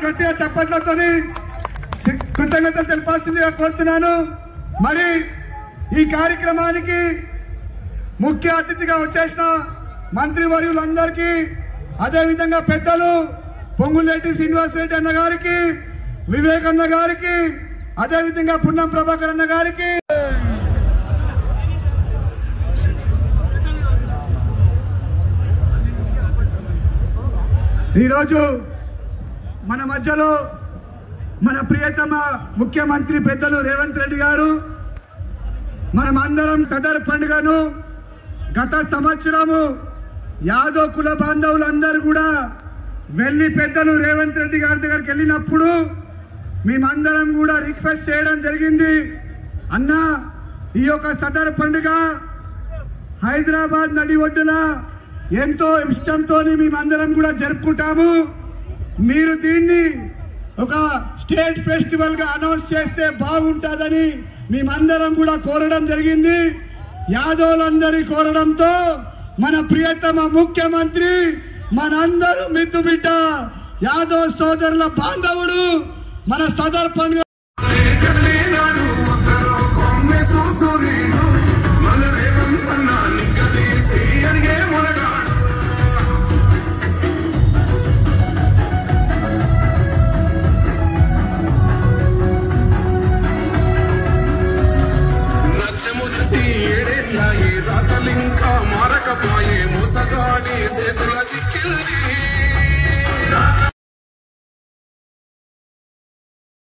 గట్టిగా చప్పట్లతోని కృతజ్ఞతలు తెలపాల్సిందిగా కోరుతున్నాను। మరి ఈ కార్యక్రమానికి ముఖ్య అతిథిగా వచ్చేసిన మంత్రివర్యులందరికీ, అదేవిధంగా పెద్దలు పొంగులేటి శ్రీనివాస్ రెడ్డి అన్న గారికి, వివేక్ అన్న గారికి, అదేవిధంగా పున్నం ప్రభాకర్ అన్న గారికి, ఈరోజు మన మధ్యలో మన ప్రియతమ ముఖ్యమంత్రి పెద్దలు రేవంత్ రెడ్డి గారు, మనమందరం సదర్ పండుగను గత సంవత్సరము యాదవ్ కుల బాంధవులందరూ కూడా వెళ్ళి పెద్దలు రేవంత్ రెడ్డి గారి దగ్గరికి వెళ్ళినప్పుడు మేమందరం కూడా రిక్వెస్ట్ చేయడం జరిగింది, అన్న ఈ యొక్క సదర్ పండుగ హైదరాబాద్ నడి ఒడ్డున ఎంతో ఇష్టంతో మేమందరం కూడా జరుపుకుంటాము, మీరు దీన్ని ఒక స్టేట్ ఫెస్టివల్ గా అనౌన్స్ చేస్తే బాగుంటుందని మేమందరం కూడా కోరడం జరిగింది। యాదవులందరి కోరడంతో మన ప్రియతమ ముఖ్యమంత్రి మనందరూ మిద్దు బిడ్డ యాదవ్ సోదరుల బాంధవుడు మన సదర్ పండుగ